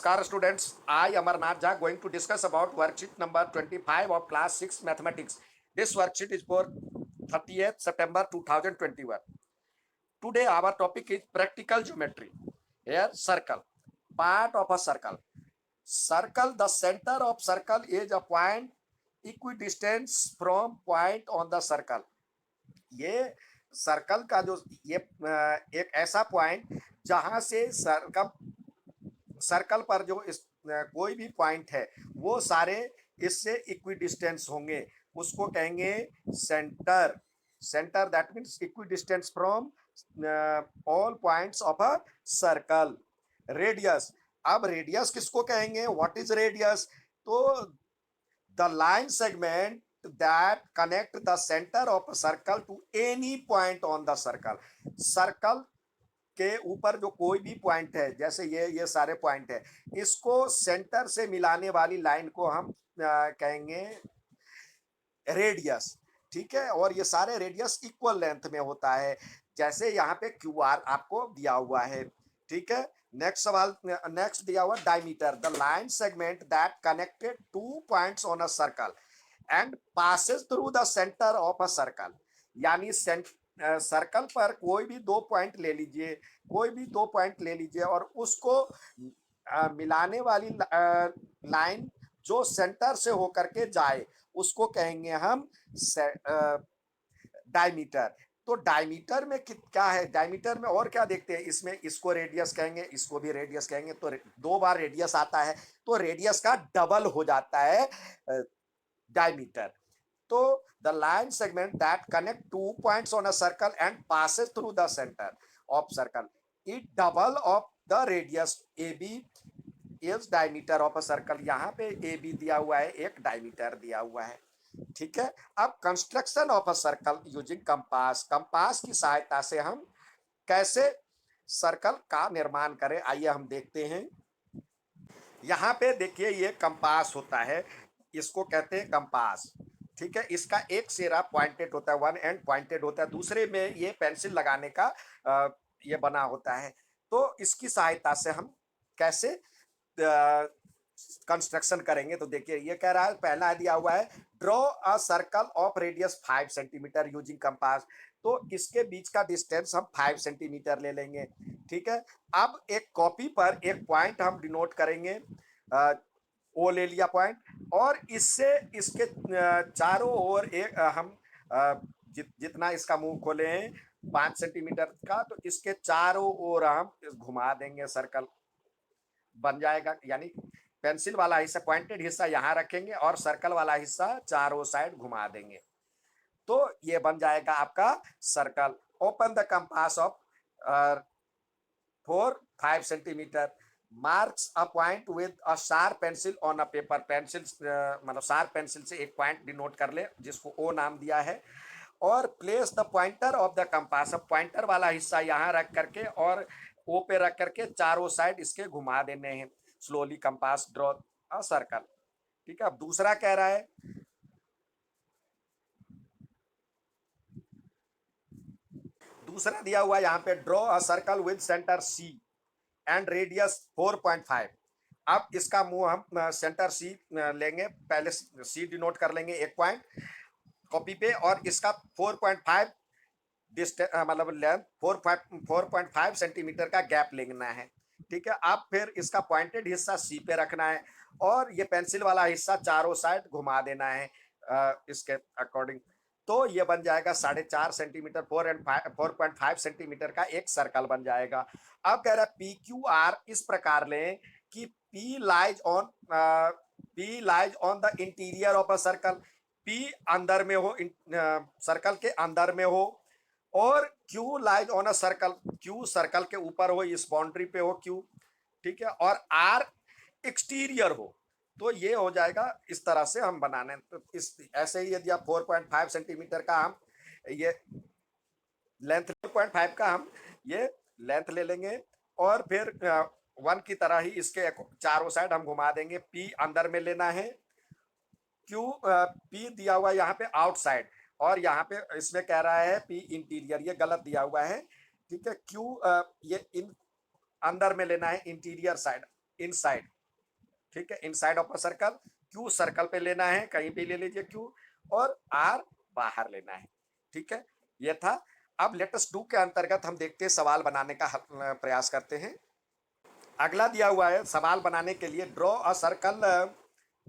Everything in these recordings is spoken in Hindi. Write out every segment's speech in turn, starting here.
Namaskar students, I Amarnath Jha going to discuss about worksheet number 25 of class 6 mathematics. This worksheet is for 30th September 2021. Today our topic is practical geometry. Here circle, part of a circle. Circle, the center of circle is a point equidistant from point on the circle. ये सर्कल का जो ये एक ऐसा पॉइंट जहां से सर्कल पर जो कोई भी पॉइंट है वो सारे इससे इक्विडिस्टेंस होंगे, उसको कहेंगे centre. Centre that means equidistance from all points of a circle. Radius, अब रेडियस किसको कहेंगे, व्हाट इज रेडियस? तो the line segment that connect the center of a circle to any point on the circle. Circle के ऊपर जो कोई भी पॉइंट है, जैसे ये सारे पॉइंट है, इसको सेंटर से मिलाने वाली लाइन को हम कहेंगे रेडियस. ठीक है, और ये सारे रेडियस इक्वल लेंथ में होता है, जैसे यहाँ पे क्यू आर आपको दिया हुआ है. ठीक है, नेक्स्ट सवाल, नेक्स्ट दिया हुआ diameter, the line segment that connected two points on a circle and passes through the centre of a circle. यानी सर्कल पर कोई भी दो पॉइंट ले लीजिए, कोई भी दो पॉइंट ले लीजिए और उसको मिलाने वाली लाइन जो सेंटर से होकर के जाए उसको कहेंगे हम डायमीटर. तो डायमीटर में क्या है, डायमीटर में और क्या देखते हैं, इसमें इसको रेडियस कहेंगे, इसको भी रेडियस कहेंगे. तो दो बार रेडियस आता है तो रेडियस का डबल हो जाता है diameter. So the line segment that connect two points on a circle and passes through the center of circle, it double of the radius AB is diameter of a circle. यहाँ पे AB दिया हुआ है, एक डायमीटर दिया हुआ है. ठीक है, अब construction of a circle using compass. Compass की सहायता से हम कैसे सर्कल का निर्माण करें, आइए हम देखते हैं. यहाँ पे देखिए ये कंपास होता है, इसको कहते हैं कंपास. ठीक है, इसका एक सिरा पॉइंटेड होता है, वन एंड पॉइंटेड होता है, दूसरे में ये पेंसिल लगाने का ये बना होता है. तो इसकी सहायता से हम कैसे कंस्ट्रक्शन करेंगे, तो देखिए ये कह रहा है, पहला दिया हुआ है draw a circle of radius 5 centimetre using compass. तो इसके बीच का डिस्टेंस हम 5 सेंटीमीटर ले लेंगे. ठीक है, अब एक कॉपी पर एक पॉइंट हम डिनोट करेंगे, ओ ले लिया पॉइंट, और इससे इसके चारों ओर एक हम जितना इसका मुंह खोले हैं 5 सेंटीमीटर का, तो इसके चारों ओर हम घुमा देंगे, सर्कल बन जाएगा. यानी पेंसिल वाला हिस्सा, पॉइंटेड हिस्सा यहाँ रखेंगे और सर्कल वाला हिस्सा चारों साइड घुमा देंगे, तो ये बन जाएगा आपका circle. Open the compass of 4-5 centimetre, marks a point with a sharp pencil on a paper. Pencil मतलब शार्प पेंसिल से एक पॉइंट डिनोट कर ले जिसको ओ नाम दिया है, और place the pointer of the compass. अब पॉइंटर वाला हिस्सा यहाँ रख करके और ओ पे रख करके चारों साइड इसके घुमा देने हैं. Slowly compass draw a circle. ठीक है, अब दूसरा कह रहा है, दूसरा दिया हुआ यहाँ पे draw a circle with centre C and radius 4.5. अब इसका मुंह हम सेंटर सी लेंगे, पहले सी डिनोट कर लेंगे एक पॉइंट कॉपी पे, और इसका 4.5 मतलब लेंथ 4.5 सेंटीमीटर का गैप लेना है. ठीक है, अब फिर इसका पॉइंटेड हिस्सा सी पे रखना है और ये पेंसिल वाला हिस्सा चारों साइड घुमा देना है इसके अकॉर्डिंग. तो ये बन जाएगा 4.5 सेंटीमीटर, 4.5 सेंटीमीटर का एक सर्कल बन जाएगा. अब कह रहा है पी क्यू आर इस प्रकार लें कि P lies on the interior of a circle. P अंदर में हो, सर्कल के अंदर में हो, और Q lies on a circle, Q circle के ऊपर हो, इस बाउंड्री पे हो क्यू. ठीक है, और आर एक्सटीरियर हो. तो ये हो जाएगा, इस तरह से हम बनाने. तो इस ऐसे ही यदि आप 4.5 सेंटीमीटर का हम ये लेंथ 4.5 का हम ये लेंथ ले लेंगे, और फिर 1 की तरह ही इसके चारों साइड हम घुमा देंगे. पी अंदर में लेना है, क्यू पी दिया हुआ है यहाँ पे आउटसाइड, और यहाँ पे इसमें कह रहा है पी इंटीरियर, ये गलत दिया हुआ है. ठीक है, क्यू ये इन अंदर में लेना है, इंटीरियर साइड, इनसाइड. ठीक है, inside of a circle, Q circle पे लेना है, कहीं भी ले लीजिए क्यू, और आर बाहर लेना है, ठीक है, ये था। अब लेट अस डू के अंतर्गत हम देखते हैं सवाल बनाने का प्रयास करते हैं। अगला दिया हुआ है सवाल बनाने के लिए, draw a circle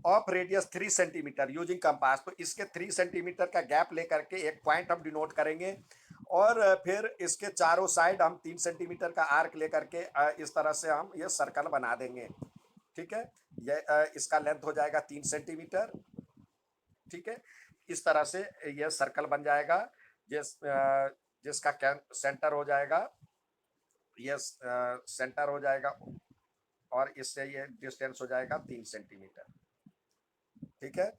of radius 3 centimetre using compass. तो इसके 3 सेंटीमीटर का गैप लेकर के एक पॉइंट हम डिनोट करेंगे, और फिर इसके चारों साइड हम 3 सेंटीमीटर का आर्क लेकर के इस तरह से हम ये सर्कल बना देंगे, ठीक है। ये इसका लेंथ हो जाएगा 3 सेंटीमीटर, ठीक है। इस तरह से ये सर्कल बन जाएगा, जिसका सेंटर हो जाएगा, ये सेंटर हो जाएगा, और इससे ये डिस्टेंस हो जाएगा 3 सेंटीमीटर, ठीक है।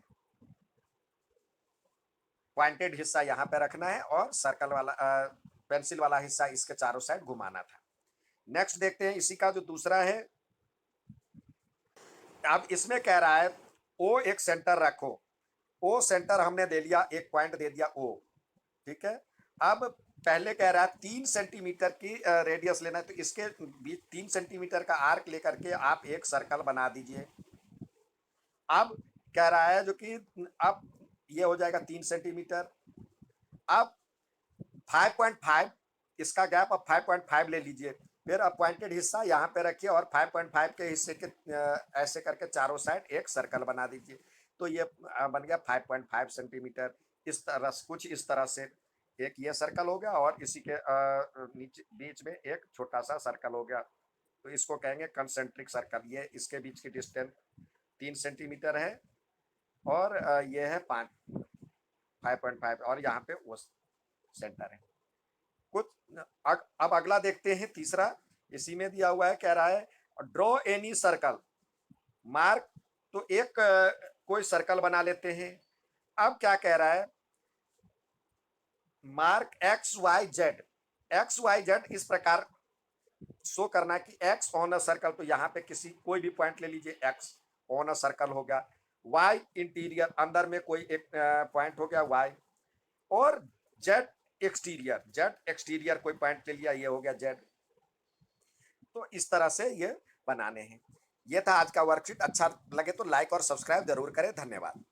पॉइंटेड हिस्सा यहाँ पे रखना है, और सर्कल वाला पेंसिल वाला हिस्सा इसके चारों साइड घुमाना था। नेक्स्ट देखते हैं इसी का जो दूसरा है। अब इसमें कह रहा है ओ एक सेंटर रखो, ओ सेंटर हमने दे लिया, एक पॉइंट दे दिया ओ, ठीक है। अब पहले कह रहा है 3 सेंटीमीटर की रेडियस लेना है, तो इसके बीच 3 सेंटीमीटर का आर्क लेकर के आप एक सर्कल बना दीजिए। अब कह रहा है जो कि अब ये हो जाएगा 3 सेंटीमीटर। अब 5.5 इसका गैप, अब 5.5 ले लीजिए, फिर अब पॉइंटेड हिस्सा यहाँ पे रखिए, और 5.5 के हिस्से के ऐसे करके चारों साइड एक सर्कल बना दीजिए। तो ये बन गया 5.5 सेंटीमीटर। इस तरह कुछ इस तरह से एक ये सर्कल हो गया, और इसी के नीचे बीच में एक छोटा सा सर्कल हो गया, तो इसको कहेंगे कंसेंट्रिक सर्कल। ये इसके बीच की डिस्टेंस 3 सेंटीमीटर है, और ये है 5.5, और यहाँ पे वो सेंटर है कुछ। अब अगला देखते हैं तीसरा, इसी में दिया हुआ है, कह रहा है ड्रॉ एनी सर्कल मार्क। तो एक कोई सर्कल बना लेते हैं। अब क्या कह रहा है, mark X Y Z, X Y Z इस प्रकार शो करना कि एक्स ऑन अ सर्कल, तो यहाँ पे किसी कोई भी पॉइंट ले लीजिए, एक्स ऑन अ सर्कल हो गया, वाई इंटीरियर अंदर में कोई एक पॉइंट हो गया वाई, और जेड एक्सटीरियर, जेड एक्सटीरियर कोई पॉइंट ले लिया, ये हो गया जेड। तो इस तरह से ये बनाने हैं। ये था आज का वर्कशीट। अच्छा लगे तो लाइक और सब्सक्राइब जरूर करें। धन्यवाद।